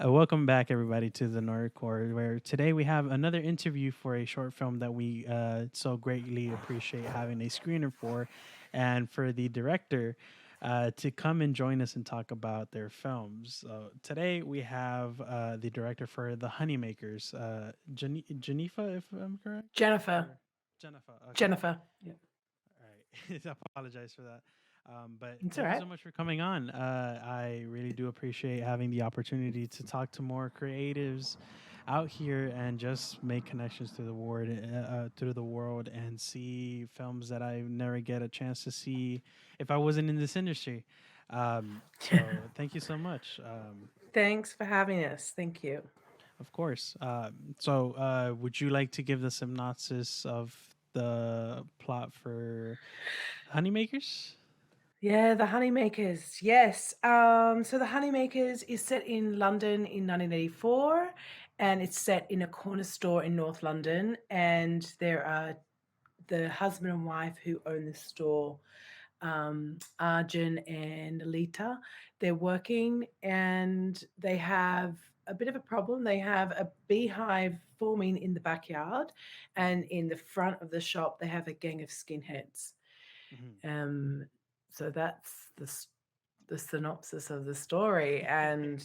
Welcome back, everybody, to the Nordcore, where today we have another interview for a short film that we so greatly appreciate having a screener for, and for the director to come and join us and talk about their films. Today we have the director for The Honeymakers, Jeneffa, if I'm correct, Jennifer. or Jeneffa. Okay, Jennifer. Yeah. all right. I apologize for that. But It's all thank you right. so much for coming on. I really do appreciate having the opportunity to talk to more creatives out here and just make connections through the world and see films that I never get a chance to see if I wasn't in this industry. So thank you so much. Thanks for having us. Thank you. Of course. Would you like to give the synopsis of the plot for Honeymakers? Yeah, The Honeymakers. Yes. So The Honeymakers is set in London in 1984, and it's set in a corner store in North London. And there are the husband and wife who own the store, Arjun and Alita. They're working, and they have a bit of a problem. They have a beehive forming in the backyard, and in the front of the shop, they have a gang of skinheads. Mhm. Um, so that's the synopsis of the story. And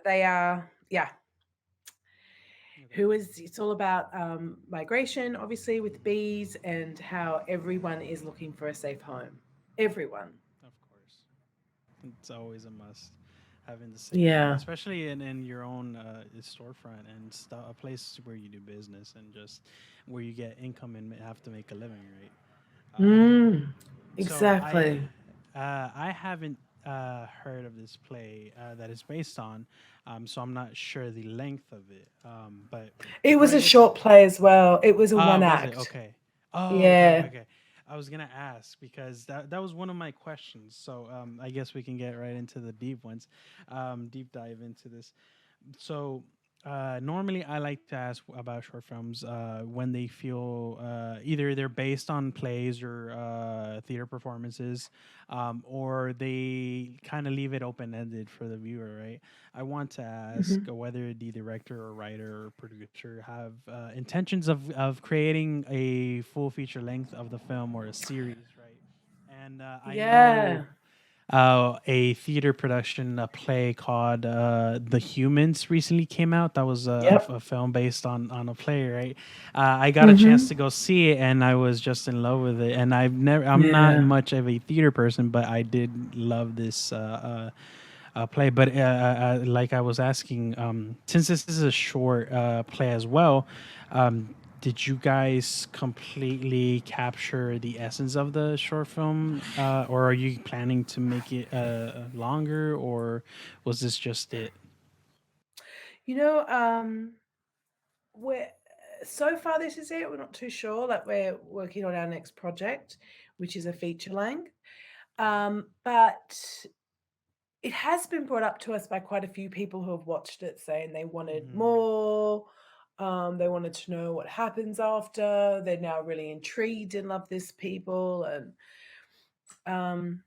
they are, yeah. Okay. Who is? It's all about migration, obviously, with bees, and how everyone is looking for a safe home. Everyone. Of course. It's always a must having the safe home, Yeah. especially in your own storefront and stuff, a place where you do business and just where you get income and have to make a living, right? Um, Mm, so exactly. I haven't heard of this play that it's based on, so I'm not sure the length of it. But It before was I a get to short play as well. It was a one was it act. okay? Oh, okay, okay, Yeah. okay. I was gonna ask because that was one of my questions. So I guess we can get right into the deep ones, deep dive into this. So normally I like to ask about short films when they feel either they're based on plays or theater performances, or they kind of leave it open ended for the viewer, right? I want to ask Hmm. whether the director or writer or producer have intentions of creating a full feature length of the film or a series, right? And I know Yeah. a theater production, a play called The Humans recently came out. That was Yep. a film based on a play, right? I got a chance Hmm. to go see it, and I was just in love with it. And I'm not Yeah. much of a theater person, but I did love this play. But like I was asking, since this is a short play as well, did you guys completely capture the essence of the short film, or are you planning to make it longer, or was this just it? You know, we're so far this is it. We're not too sure. Like we're working on our next project, which is a feature length. But it has been brought up to us by quite a few people who have watched it, saying they wanted Mm-hmm. more. They wanted to know what happens after. They're now really intrigued and love this people. And um,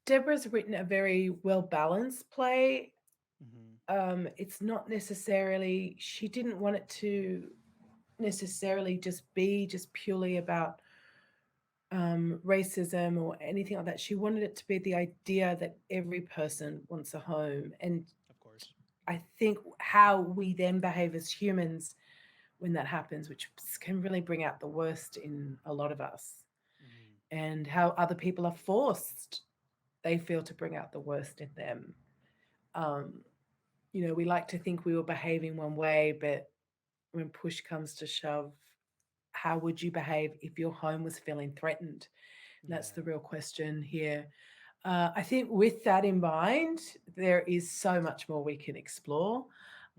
Deborah's written a very well balanced play. Mm-hmm. It's not necessarily, she didn't want it to necessarily just be just purely about racism or anything like that. She wanted it to be the idea that every person wants a home. And Of course. I think how we then behave as humans when that happens, which can really bring out the worst in a lot of us, Mm-hmm. and how other people are forced, they feel, to bring out the worst in them. Um, we like to think we were behaving one way, but when push comes to shove, how would you behave if your home was feeling threatened? And that's the Yeah. real question here. I think with that in mind, there is so much more we can explore.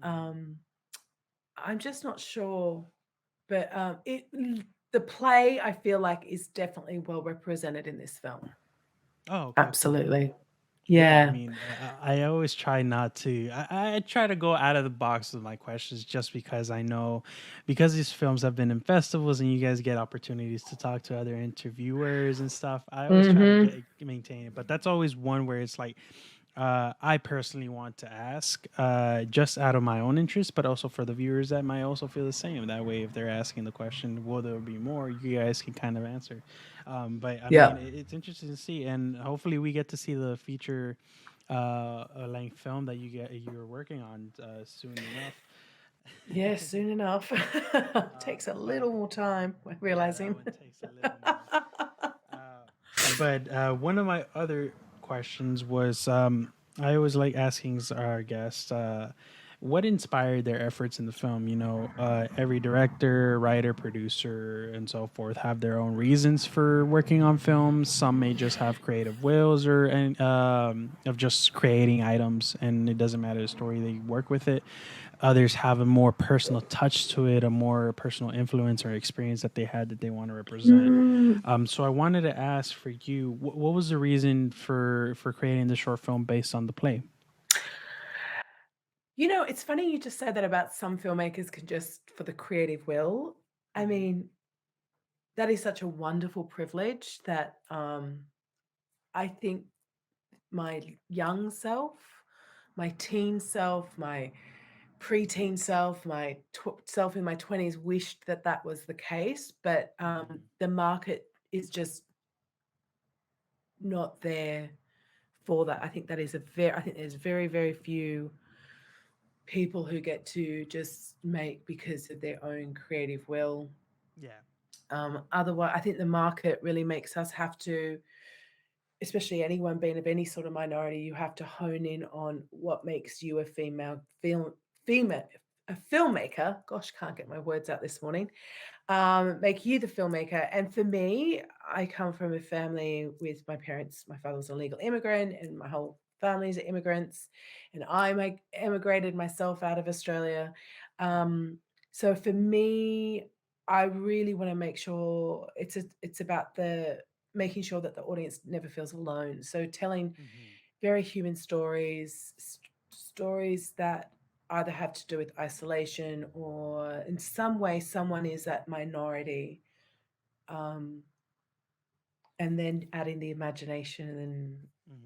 Mm-hmm. Um, I'm just not sure, but the play I feel like is definitely well represented in this film. Oh, okay, perfect. Absolutely, Yeah, I yeah. mean, I always try not to. I try to go out of the box with my questions just because I know, because these films have been in festivals and you guys get opportunities to talk to other interviewers and stuff. I always try to Hmm. get maintain it, but that's always one where it's like I personally want to ask, just out of my own interest, but also for the viewers that might also feel the same. That way, if they're asking the question, will there be more? You guys can kind of answer. But I Yeah. mean, it's interesting to see, and hopefully, we get to see the feature length film that you're working on soon enough. Yes, soon enough. Takes a But little more time, I'm yeah, that realizing. one takes a little more. But one of my other questions was, I always like asking our guests, what inspired their efforts in the film. Every director, writer, producer, and so forth have their own reasons for working on films. Some may just have creative wills or of just creating items, and it doesn't matter the story, they work with it. Others have a more personal touch to it, a more personal influence or experience that they had that they want to represent. Mm, So I wanted to ask for you, what was the reason for creating the short film based on the play? it's funny you just said that about some filmmakers can just for the creative will. I Hmm. mean, that is such a wonderful privilege that I think my young self, my teen self, my preteen self, my self in my 20s wished that that was the case, but Hmm. the market is just not there for that. I think that is I think there's very, very few people who get to just make because of their own creative will. Yeah. Otherwise, I think the market really makes us have to, especially anyone being of any sort of minority, you have to hone in on what makes you a female, a filmmaker. Gosh, can't get my words out this morning. Make you the filmmaker. And for me, I come from a family with my parents. My father was a legal immigrant, and my whole family's immigrants. And I emigrated myself out of Australia. Um, so for me, I really want to make sure it's about the making sure that the audience never feels alone. So telling Hmm. very human stories, stories that either have to do with isolation or in some way someone is that minority, um, and then adding the imagination and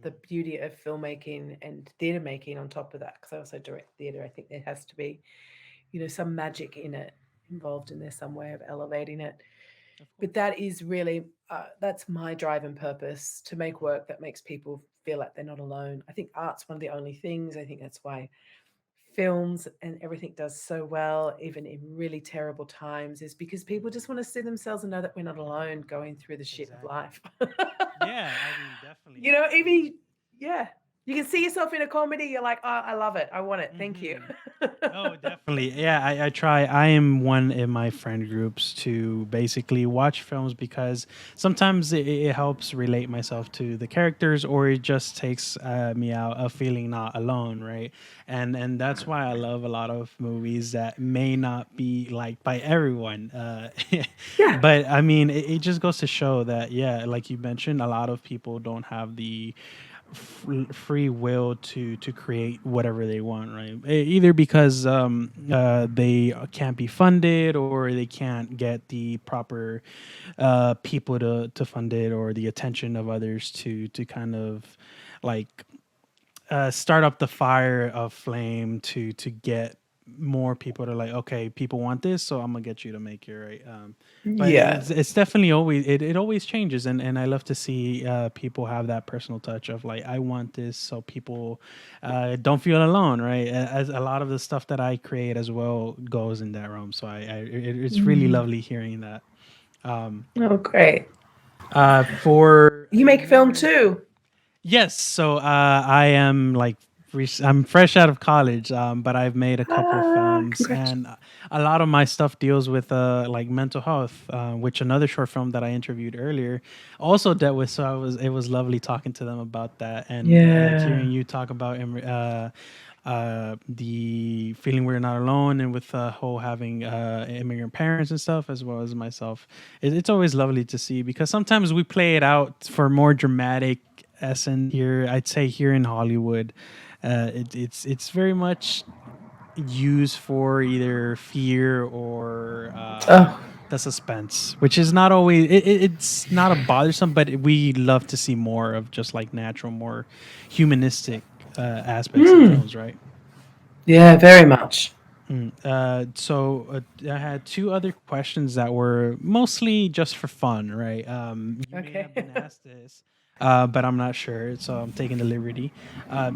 the Hmm. beauty of filmmaking and theatre making on top of that, because I also direct theatre. I think there has to be some magic in it involved in there, some way of elevating it. Of But course. that is really that's my drive and purpose, to make Hmm. work that makes people feel like they're not alone. I think art's one of the only things. I think that's why films and everything does so well, even in really terrible times, is because people just Hmm. want to see themselves and know that we're not alone going through the shit of Exactly. life. Yeah, I mean, definitely. Even, yeah, you can see yourself in a comedy. You're like, oh, I love it. I want it. Thank you. Hmm. Oh, definitely. Yeah, I try. I am one in my friend groups to basically watch films because sometimes it helps relate myself to the characters, or it just takes me out of feeling not alone, right? And that's why I love a lot of movies that may not be liked by everyone. Yeah. But I mean, it just goes to show that, yeah, like you mentioned, a lot of people don't have the free will to create whatever they want, right? Either because they can't be funded, or they can't get the proper people to fund it, or the attention of others to kind of like start up the fire of flame to get more people to like, okay, people want this, so I'm gonna get you to make it, right. But Yeah. it's definitely always, it always changes, and I love to see people have that personal touch of like, I want this, so people don't feel alone, right. As a lot of the stuff that I create as well goes in that realm, so it's really Mm. lovely hearing that. um Oh, great. for You make a film your too. Yes, so I am like I'm fresh out of college, but I've made a couple films, Congratulations. and a lot of my stuff deals with like mental health, which another short film that I interviewed earlier also dealt with. So it was lovely talking to them about that, and Yeah. hearing you talk about the feeling we're not alone, and with whole having immigrant parents and stuff, as well as myself. It's always lovely to see, because sometimes we play it out for more dramatic essence here. I'd say here in Hollywood, it's very much used for either fear or Oh, the suspense, which is not always it's not a bothersome, but we love to see more of just like natural, more humanistic. aspects in Mm. films, right? Yeah, very much. I had two other questions that were mostly just for fun, right? You may Okay. have been asked this, but I'm not sure, so I'm taking the liberty.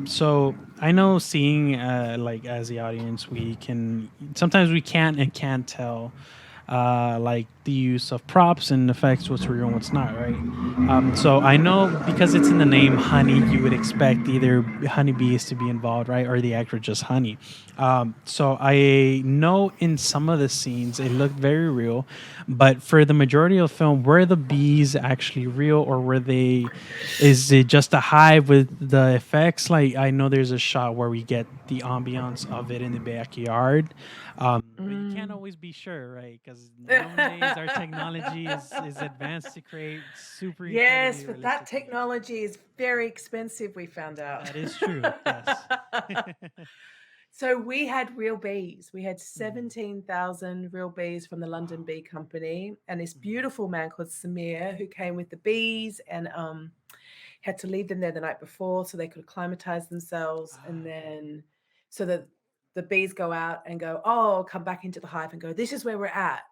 So I know seeing, like as the audience, we can sometimes we can't tell like the use of props and effects, what's real and what's not, right? So I know because it's in the name Honey, you would expect either honeybees to be involved, right, or the actor just Honey. So I know in some of the scenes it looked very real, but for the majority of the film, were the bees actually real, or were they? Is it just a hive with the effects? Like I know there's a shot where we get the ambiance of it in the backyard, but you can't Mm. always be sure, right? Because nowadays our technology is advanced to create super Yes, incredibly but that realistic things. technology is very expensive, we found out. That is true. Yes. So we had real bees. We had Hmm. 17,000 real bees from the London Wow. Bee Company, and this Hmm. beautiful man called Samir who came with the bees and had to leave them there the night before so they could acclimatize themselves, and Ah, okay. then so that the bees go out and go, oh, come back into the hive and go, this is where we're at.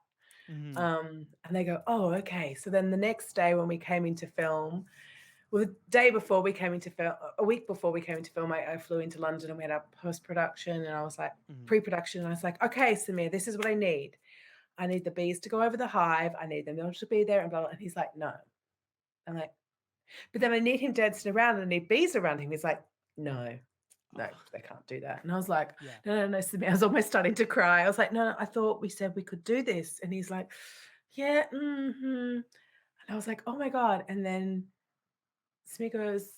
Hmm. And they go, oh, okay. So then the next day when we came into film, well, the day before we came into film, a week before we came into film, I flew into London and we had our post production, and I was like, Hmm. pre production, and I was like, okay, Samir, this is what I need. I need the bees to go over the hive. I need them all to be there, and blah, blah. And he's like, no. I'm like, but then I need him dancing around and I need bees around him. He's like, no, no, Oh, they can't do that. And I was like, yeah. no, no, no, Samir. I was almost starting to cry. I was like, no, no, I thought we said we could do this. And he's like, yeah, mm-hmm. And I was like, oh my God. And then Smee goes,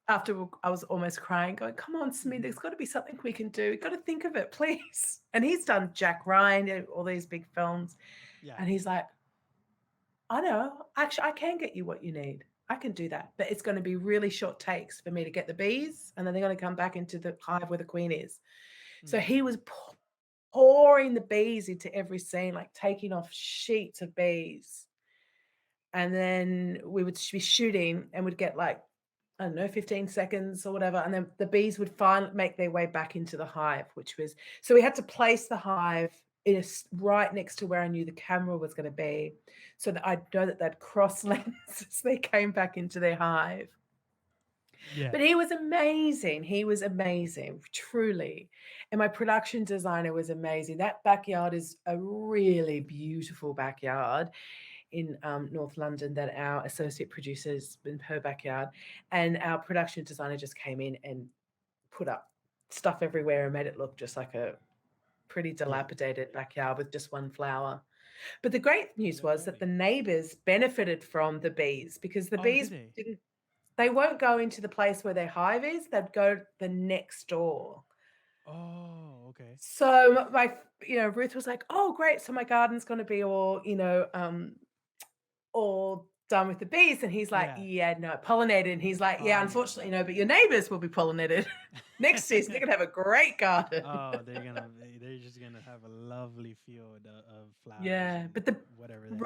after I was almost crying, going, come on, Smee, Hmm. there's got to be something we can do. We've got to think of it, please. And he's done Jack Ryan, all these big films. Yeah. And he's like, I know, actually, I can get you what you need. I can do that. But it's going to be really short takes for me to get the bees. And then they're going to come back into the hive where the queen is. So Hmm. he was pouring the bees into every scene, like taking off sheets of bees. And then we would be shooting and would get like, I don't know, 15 seconds or whatever. And then the bees would finally make their way back into the hive, which was so we had to place the hive right next to where I knew the camera was going to be so that I'd know that they'd cross lens as they came back into their hive. Yeah. But he was amazing. He was amazing, truly. And my production designer was amazing. That backyard is a really beautiful backyard in North London that our associate producers in her backyard, and our production designer just came in and put up stuff everywhere and made it look just like a pretty Yeah. dilapidated backyard with just one flower. But the great news No was that way. the neighbors benefited from the bees because the Oh, did bees they? didn't they won't go into the place where their hive is, they'd go the next door. Oh, okay. So my Ruth was like, oh great, so my garden's going to be all done with the bees. And he's like, Yeah. yeah, no, pollinated. And he's like, yeah, Oh no. unfortunately, no, but your neighbors will be pollinated. Next season, they're going to have a great garden. Oh, they're just gonna have a lovely field of flowers Yeah, and but the whatever the hell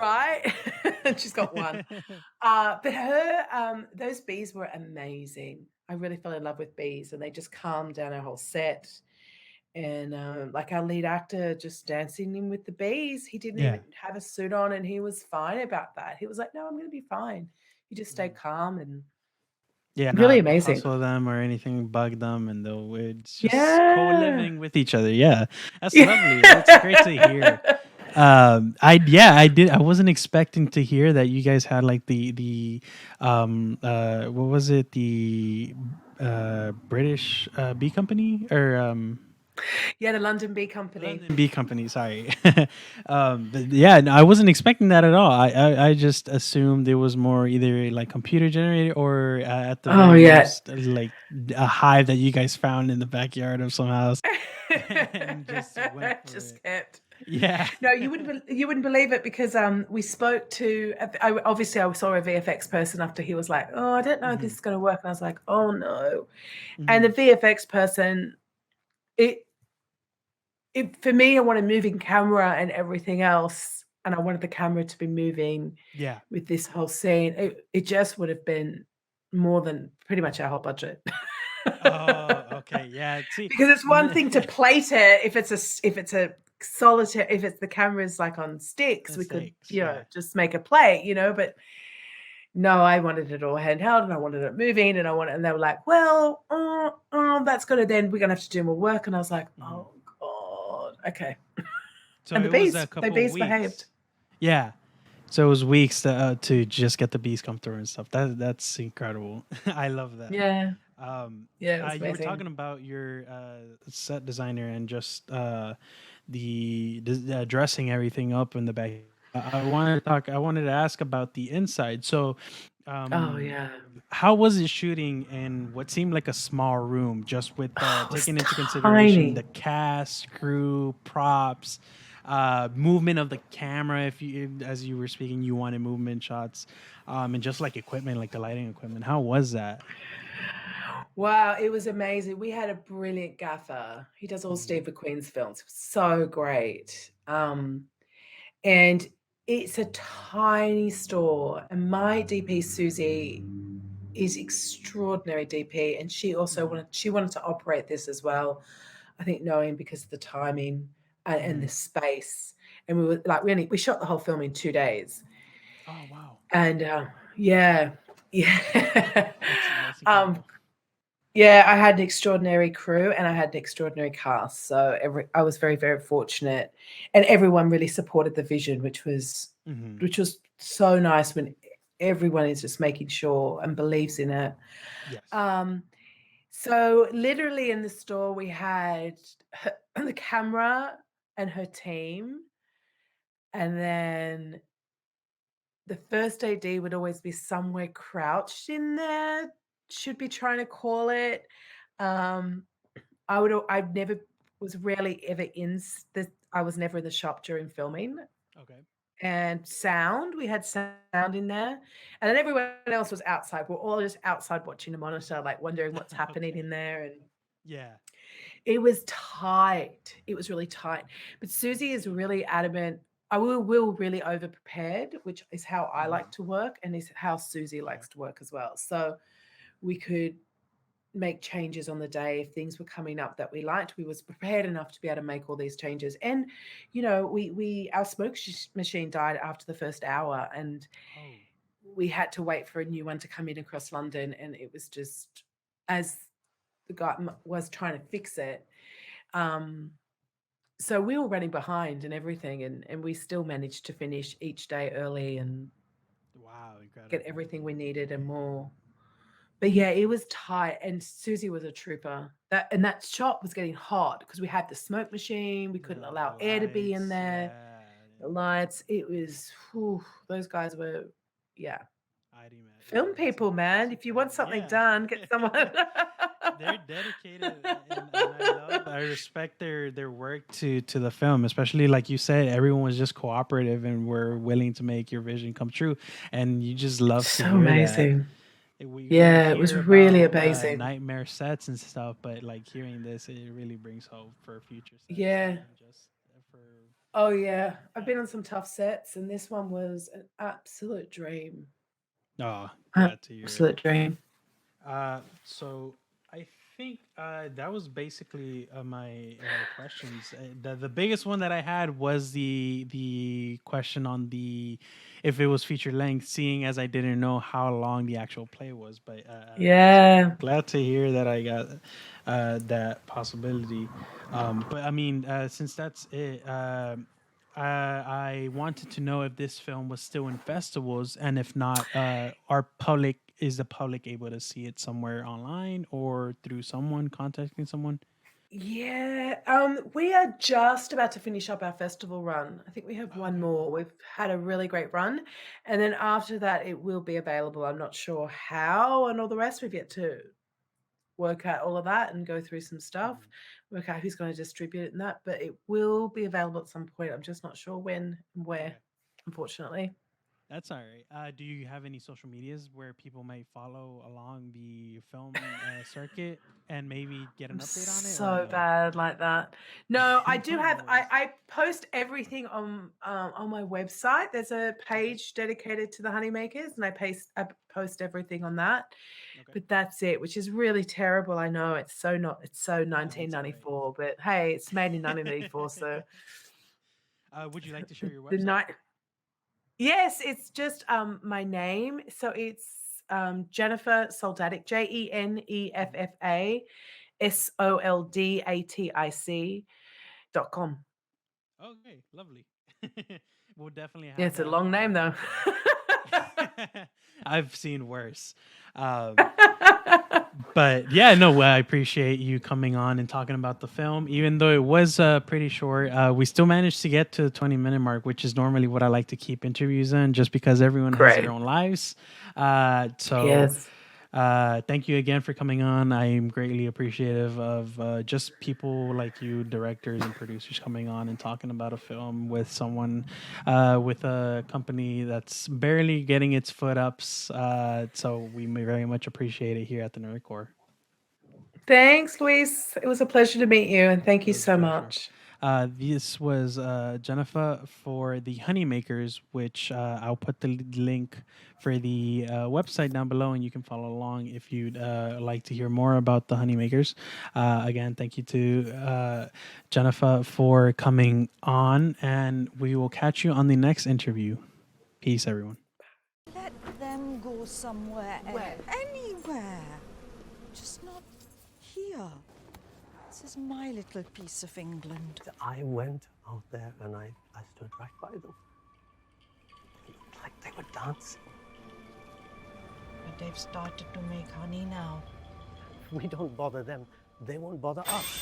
they're right, she's got one. growing. But her, those bees were amazing. I really fell in love with bees, and they just calmed down our whole set. And like our lead actor just dancing in with the bees, he didn't Yeah. even have a suit on, and he was fine about that. He was like, no, I'm going to be fine. You just stay Mhm. calm, and Yeah, really not amazing. hustle them or anything, bug them, and they'll it's just Yeah. co-living with each other. Yeah, that's lovely. That's great to hear. Yeah. I did. I wasn't expecting to hear that you guys had like the what was it, the British bee company, or Yeah, the London Bee Company. London Bee Company. Sorry. But yeah, no, I wasn't expecting that at all. I just assumed it was more either like computer generated or at the Oh very yeah. most like a hive that you guys found in the backyard of some house and just went for Just it. kept. Yeah. No, you wouldn't believe it because we spoke to obviously I saw a VFX person after he was like, oh, I don't know if this Hmm. is going to work, and I was like, oh no. And the Hmm. VFX person, it for me, I want a moving camera and everything else, and I wanted the camera to be moving Yeah. with this whole scene. It just would have been more than pretty much our whole budget. Oh, Okay, yeah. See, Because it's one thing to plate it if it's a solitaire, if it's the camera's like on sticks, we could, mistakes. Yeah. just make a plate, but no, I wanted it all handheld and I wanted it moving and they were like, well, that's gonna then we're gonna have to do more work. And I was like, Hmm. oh God, okay. So And it was a the couple bees behaved. weeks. Yeah. So it was weeks to just get the bees come through and stuff. That's incredible. I love that. Yeah. Um, Yeah, it was you were amazing. talking about your set designer and just dressing everything up in the back. I wanted to talk. I wanted to ask about the inside. So, Oh um, yeah. how was it shooting in what seemed like a small room, just with Oh, it was taking into consideration tiny. the cast, crew, props, movement of the camera? As you were speaking, you wanted movement shots, and just like equipment, like the lighting equipment. How was that? Wow, it was amazing. We had a brilliant gaffer. He does all Mhm. Steve McQueen's films. So great. And it's a tiny store. And my DP Susie is extraordinary DP, and she also Mhm. wanted to operate this as well. I think knowing because of the timing and the Mhm. space. And we were like we shot the whole film in 2 days. Oh wow, And yeah, yeah. that's um, incredible. Yeah, I had an extraordinary crew and I had an extraordinary cast. So I was very, very fortunate, and everyone really supported the vision, Mhm. which was so nice when everyone is just making sure and believes in it. Yes. Um, so literally in the store we had the camera and her team, and then the first AD would always be somewhere crouched in there. Should be trying to call it. Um, I never was rarely ever I was never in the shop during filming. Okay. And sound, we had sound in there, and then everyone else was outside. We're all just outside watching the monitor, like wondering what's happening Okay. in there, and Yeah. it was tight. It was really tight. But Susie is really adamant. I will really over prepared, which is how I like Mhm. to work and is how Susie Okay. likes to work as well. So we could make changes on the day if things were coming up that we liked. We was prepared enough to be able to make all these changes. And we our machine died after the first hour, and Oh. we had to wait for a new one to come in across London. And it was just as the guy was trying to fix it. Um, so we were running behind and everything, and we still managed to finish each day early and Wow. get Incredible. everything we needed and more. But yeah, it was tight, and Susie was a trooper. That shop was getting hot because we had the smoke machine. We couldn't The allow air to be in lights. there. Yeah. The lights. It was. Whew, those guys were. Yeah, ID man. film people, That's man. If you want incredible. something Yeah. done, get someone. They're dedicated, and I respect their work to the film, especially like you said, everyone was just cooperative and were willing to make your vision come true, and you just love to So hear that. amazing. We Yeah, it was hear really about amazing. nightmare sets and stuff, but like hearing this, it really brings hope for future sets Yeah. and just for Oh yeah. I've yeah. been on some tough sets, and this one was an absolute dream. Oh, glad to hear it. Absolute dream. So I think that was basically my questions. The biggest one that I had was the question on the if it was feature length, seeing as I didn't know how long the actual play was. But so Yeah. glad to hear that I got that possibility. But I mean, since that's it. I wanted to know if this film was still in festivals, and if not, is the public able to see it somewhere online or through someone contacting someone? Yeah, we are just about to finish up our festival run. I think we have Oh, one okay. more. We've had a really great run, and then after that, it will be available. I'm not sure how and all the rest. We've yet to work out all of that and go through some stuff, Hmm. work out who's going to distribute it and that. But it will be available at some point. I'm just not sure when and where, Okay. unfortunately. That's all right. Do you have any social medias where people might follow along the film circuit and maybe get an I'm update on it, or so no? bad like that. No, I do No, have. no worries. I post everything on my website. There's a Okay. page dedicated to the honeymakers, and I post everything on that. Okay. But that's it, which is really terrible. I know it's so not. It's so No, it's all 1994, but hey, it's made in 1984, right. so Would you like to share your the website? night. Yes, it's just my name. So it's Jeneffa Soldatic, Mhm. Jeneffa Soldatic.com. Okay, lovely. We'll definitely Yeah, have it's a that long name though. I've seen worse. Um, but yeah, no, I appreciate you coming on and talking about the film. Even though it was pretty short, we still managed to get to the 20-minute mark, which is normally what I like to keep interviews in, just because everyone has their Great. own lives. So Yes. thank you again for coming on. I am greatly appreciative of just people like you, directors and producers, coming on and talking about a film with someone with a company that's barely getting its foot ups. So we may very much appreciate it here at the Nerdcore. Thanks, Luis. It was a pleasure to meet you, and thank It you was a so pleasure. much. This was Jennifer for the Honeymakers, which I'll put the link for the website down below, and you can follow along if you'd like to hear more about the Honeymakers. Again, thank you to Jennifer for coming on, and we will catch you on the next interview. Peace, everyone. Let them go somewhere Where? anywhere. Just not here. This is my little piece of England. I went out there and I stood right by them. It looked like they were dancing. But they've started to make honey now. If we don't bother them, they won't bother us.